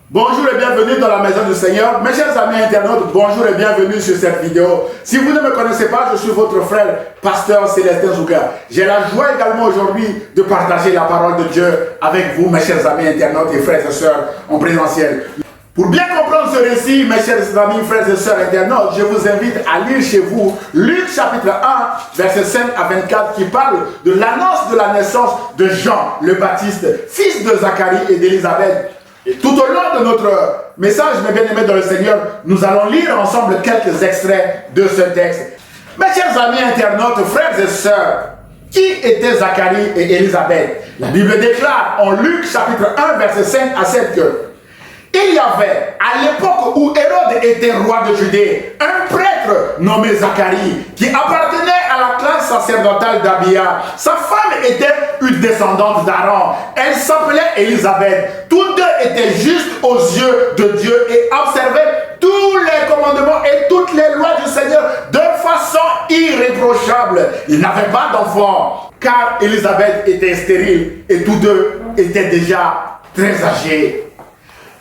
Bonjour et bienvenue dans la maison du Seigneur. Mes chers amis internautes, bonjour et bienvenue sur cette vidéo. Si vous ne me connaissez pas, je suis votre frère, pasteur Célestin Zouga. J'ai la joie également aujourd'hui de partager la parole de Dieu avec vous, mes chers amis internautes et frères et sœurs en présentiel. Pour bien comprendre ce récit, mes chers amis, frères et sœurs internautes, je vous invite à lire chez vous Luc chapitre 1, versets 5 à 24, qui parle de l'annonce de la naissance de Jean le Baptiste, fils de Zacharie et d'Élisabeth. Et tout au long de notre message, mes bien-aimés dans le Seigneur, nous allons lire ensemble quelques extraits de ce texte. Mes chers amis internautes, frères et sœurs, qui étaient Zacharie et Élisabeth? La Bible déclare en Luc chapitre 1, verset 5 à 7 que il y avait, à l'époque où Hérode était roi de Judée, un prêtre nommé Zacharie, qui appartenait à la classe sacerdotale d'Abia. Sa femme était une descendante d'Aaron. Elle s'appelait Élisabeth. Tous deux étaient justes aux yeux de Dieu et observaient tous les commandements et toutes les lois du Seigneur de façon irréprochable. Ils n'avaient pas d'enfants, car Élisabeth était stérile et tous deux étaient déjà très âgés.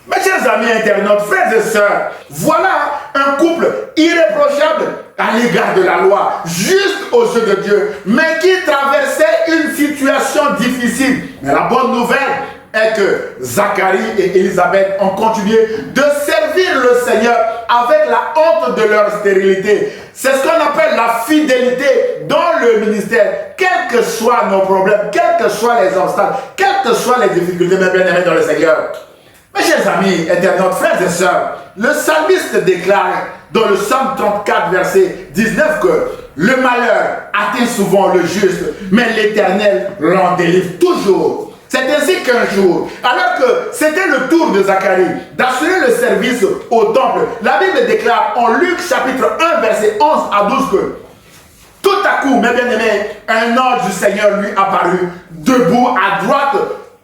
Mes chers amis internautes, frères et sœurs, voilà un couple irréprochable à l'égard de la loi, juste aux yeux de Dieu, mais qui traversait une situation difficile. Mais la bonne nouvelle est que Zacharie et Élisabeth ont continué de servir le Seigneur avec la honte de leur stérilité. C'est ce qu'on appelle la fidélité dans le ministère, quels que soient nos problèmes, quels que soient les obstacles, quelles que soient les difficultés, mes bien-aimés dans le Seigneur. Mes chers amis, internautes, frères et sœurs, le psalmiste déclare dans le psaume 34, verset 19 que le malheur atteint souvent le juste, mais l'Éternel l'en délivre toujours. C'est ainsi qu'un jour, alors que c'était le tour de Zacharie d'assurer le service au temple, la Bible déclare en Luc chapitre 1, verset 11 à 12 que tout à coup, mes bien-aimés, un ange du Seigneur lui apparut, debout à droite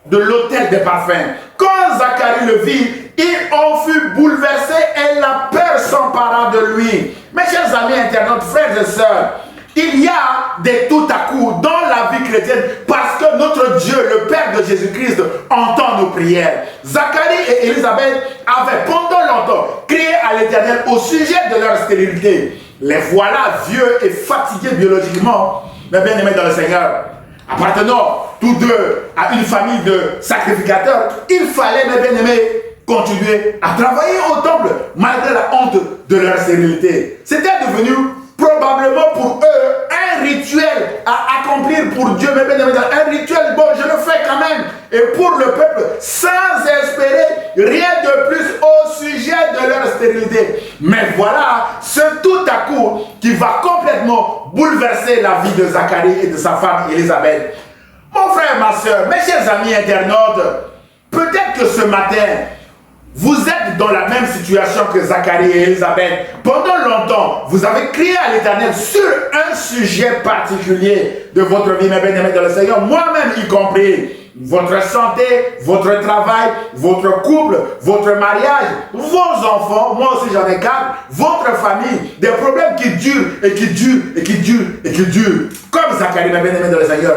de l'autel des parfums. Quand Zacharie le vit, il en fut bouleversé et la peur s'empara de lui. Mes chers amis internautes, frères et sœurs, il y a des tout à coup dans la vie chrétienne parce que notre Dieu, le Père de Jésus-Christ, entend nos prières. Zacharie et Élisabeth avaient pendant longtemps crié à l'Éternel au sujet de leur stérilité. Les voilà vieux et fatigués biologiquement, mais bien aimés dans le Seigneur. Appartenant tous deux à une famille de sacrificateurs, il fallait, mes bien-aimés, continuer à travailler au temple malgré la honte de leur stérilité. C'était devenu probablement pour eux un rituel à accomplir pour Dieu, mes bien-aimés. Un rituel, bon, je le fais quand même. Et pour le peuple, sans espérer rien de plus au sujet de leur stérilité. Mais voilà, ce tout à coup qui va complètement bouleverser la vie de Zacharie et de sa femme Élisabeth. Mon frère, ma soeur, mes chers amis internautes, peut-être que ce matin, vous êtes dans la même situation que Zacharie et Élisabeth. Pendant longtemps, vous avez crié à l'Éternel sur un sujet particulier de votre vie, mes bien-aimés dans le Seigneur, moi-même y compris. Votre santé, votre travail, votre couple, votre mariage, vos enfants, moi aussi j'en ai 4, votre famille, des problèmes qui durent et qui durent et qui durent et qui durent. Comme Zacharie, mes bien-aimés dans le Seigneur.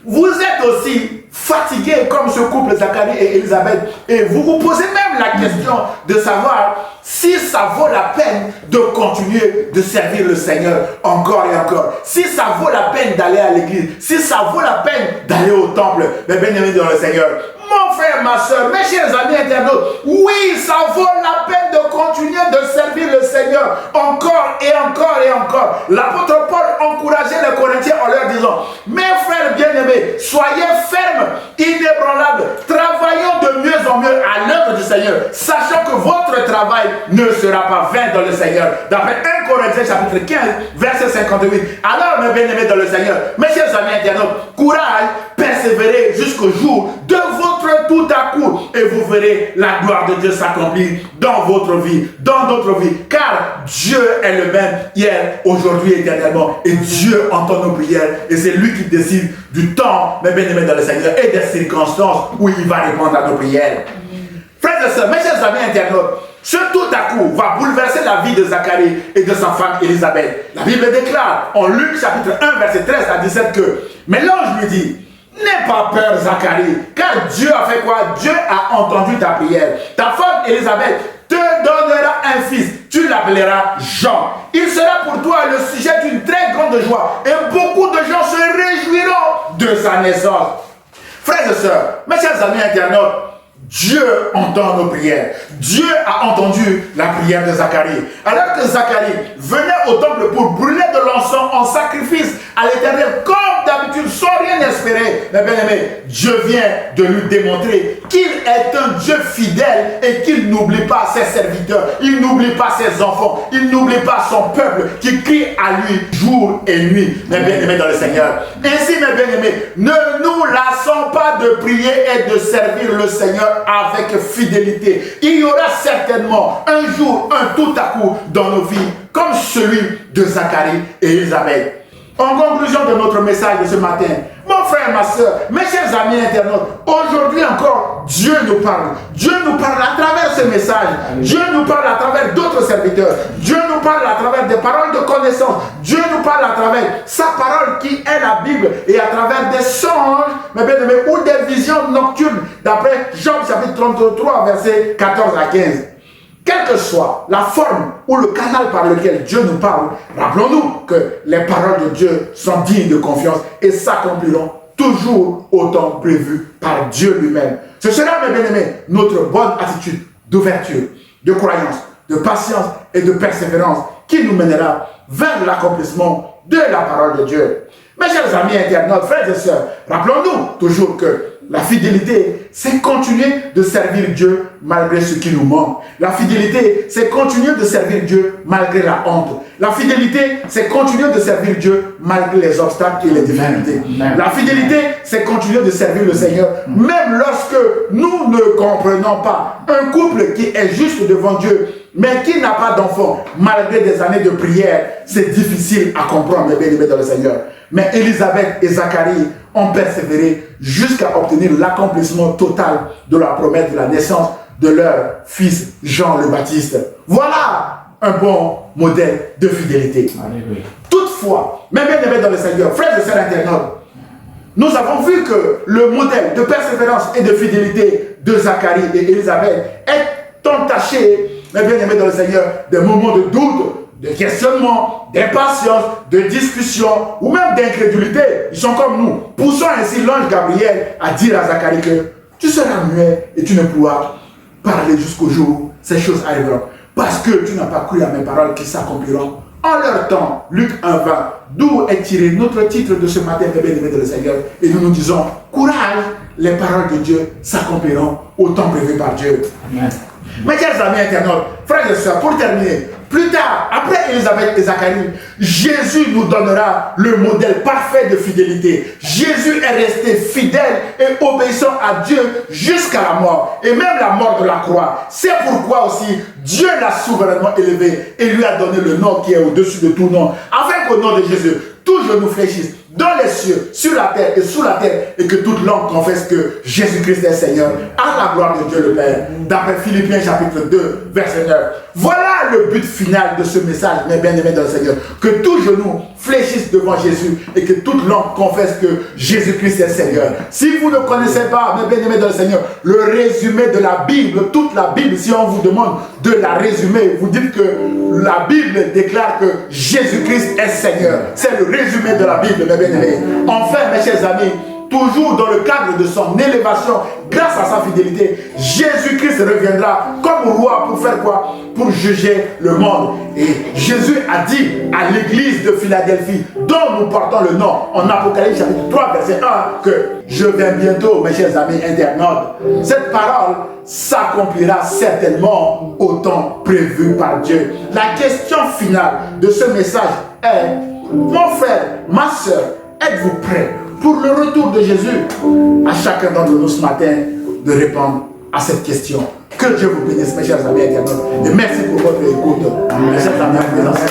Vous êtes aussi fatigués comme ce couple Zacharie et Élisabeth et vous vous posez même la question de savoir si ça vaut la peine de continuer de servir le Seigneur encore et encore, si ça vaut la peine d'aller à l'église, si ça vaut la peine d'aller au temple, mes bien-aimés dans le Seigneur. Mon frère, ma soeur, mes chers amis internautes, oui, ça vaut la peine de continuer de servir le Seigneur encore et encore et encore. L'apôtre Paul encourageait les Corinthiens en leur disant, mes frères bien-aimés, soyez fermes, inébranlables, travaillons de mieux en mieux à l'œuvre du Seigneur, sachant que votre travail ne sera pas vain dans le Seigneur. D'après 1 Corinthiens chapitre 15, verset 58. Alors, mes bien-aimés dans le Seigneur, mes chers amis internautes, courage, persévérez jusqu'au jour de votre tout à coup et vous verrez la gloire de Dieu s'accomplir dans votre vie, dans notre vie, car Dieu est le même hier, aujourd'hui, éternellement, et Dieu entend nos prières et c'est lui qui décide du temps, mes bien-aimés dans le Seigneur, et des circonstances où il va répondre à nos prières. Frères et sœurs, mes chers amis internautes, ce tout à coup va bouleverser la vie de Zacharie et de sa femme Élisabeth. La Bible déclare en Luc chapitre 1 verset 13 à 17 que, mais l'ange lui dit, n'aie pas peur Zacharie, car Dieu a fait quoi? Dieu a entendu ta prière. Ta femme Élisabeth te donnera un fils. Tu l'appelleras Jean. Il sera pour toi le sujet d'une très grande joie. Et beaucoup de gens se réjouiront de sa naissance. Frères et sœurs, mes chers amis internautes, Dieu entend nos prières. Dieu a entendu la prière de Zacharie. Alors que Zacharie venait au temple pour brûler de l'encens en sacrifice à l'Éternel, comme d'habitude, sans rien espérer, mes bien-aimés, Dieu vient de lui démontrer qu'il est un Dieu fidèle et qu'il n'oublie pas ses serviteurs, il n'oublie pas ses enfants, il n'oublie pas son peuple qui crie à lui jour et nuit, mes bien-aimés dans le Seigneur. Ainsi, mes bien-aimés, ne nous lassons pas de prier et de servir le Seigneur avec fidélité. Il y aura certainement un jour, un tout à coup dans nos vies, comme celui de Zacharie et Élisabeth. En conclusion de notre message de ce matin, mon frère, ma soeur, mes chers amis internautes, aujourd'hui encore, Dieu nous parle. Dieu nous parle à travers ce message. Dieu nous parle à travers d'autres serviteurs. Dieu nous parle à travers des paroles de connaissance. Dieu nous parle à travers sa parole qui est la Bible et à travers des songes, mes bien-aimés, ou des visions nocturnes, d'après Job chapitre 33, versets 14 à 15. Quelle que soit la forme ou le canal par lequel Dieu nous parle, rappelons-nous que les paroles de Dieu sont dignes de confiance et s'accompliront toujours au temps prévu par Dieu lui-même. Ce sera, mes bien-aimés, notre bonne attitude d'ouverture, de croyance, de patience et de persévérance qui nous mènera vers l'accomplissement de la parole de Dieu. Mes chers amis internautes, frères et sœurs, rappelons-nous toujours que la fidélité, c'est continuer de servir Dieu malgré ce qui nous manque. La fidélité, c'est continuer de servir Dieu malgré la honte. La fidélité, c'est continuer de servir Dieu malgré les obstacles et les difficultés. La fidélité, c'est continuer de servir le Seigneur même lorsque nous ne comprenons pas. Un couple qui est juste devant Dieu, mais qui n'a pas d'enfant, malgré des années de prière, c'est difficile à comprendre, mes bien-aimés dans le Seigneur. Mais Élisabeth et Zacharie ont persévéré jusqu'à obtenir l'accomplissement total de la promesse de la naissance de leur fils Jean le Baptiste. Voilà un bon modèle de fidélité. Alléluia. Toutefois, mes bien-aimés dans le Seigneur, frères et sœurs internautes, nous avons vu que le modèle de persévérance et de fidélité de Zacharie et Élisabeth est entaché, mes bien-aimés dans le Seigneur, des moments de doute, de questionnement, d'impatience, de discussion ou même d'incrédulité. Ils sont comme nous, poussant ainsi l'ange Gabriel à dire à Zacharie que tu seras muet et tu ne pourras parler jusqu'au jour où ces choses arriveront. Parce que tu n'as pas cru à mes paroles qui s'accompliront en leur temps. Luc 1:20, d'où est tiré notre titre de ce matin, mes bien-aimés dans le Seigneur. Et nous nous disons, courage, les paroles de Dieu s'accompliront au temps prévu par Dieu. Amen. Mes chers amis internautes, frères et sœurs, pour terminer, plus tard, après Élisabeth et Zacharie, Jésus nous donnera le modèle parfait de fidélité. Jésus est resté fidèle et obéissant à Dieu jusqu'à la mort, et même la mort de la croix. C'est pourquoi aussi Dieu l'a souverainement élevé et lui a donné le nom qui est au-dessus de tout nom, afin qu'au nom de Jésus, tout genou fléchisse dans les cieux, sur la terre et sous la terre, et que toute langue confesse que Jésus-Christ est Seigneur, à la gloire de Dieu le Père. D'après Philippiens chapitre 2, verset 9. Voilà le but final de ce message, mes bien-aimés dans le Seigneur. Que tout genou fléchisse devant Jésus et que toute langue confesse que Jésus-Christ est Seigneur. Si vous ne connaissez pas, mes bien-aimés dans le Seigneur, le résumé de la Bible, toute la Bible, si on vous demande de la résumer, vous dites que la Bible déclare que Jésus-Christ est Seigneur. C'est le résumé de la Bible, mes bien-aimés. Enfin, mes chers amis, toujours dans le cadre de son élévation, grâce à sa fidélité, Jésus-Christ reviendra comme roi pour faire quoi? Pour juger le monde. Et Jésus a dit à l'église de Philadelphie, dont nous portons le nom, en Apocalypse chapitre 3, verset 1, que je viens bientôt, mes chers amis internautes. Cette parole s'accomplira certainement au temps prévu par Dieu. La question finale de ce message est, mon frère, ma soeur, êtes-vous prêts pour le retour de Jésus? À chacun d'entre nous ce matin de répondre à cette question. Que Dieu vous bénisse, mes chers amis internautes. Et merci pour votre écoute. Mes chers amis en présence.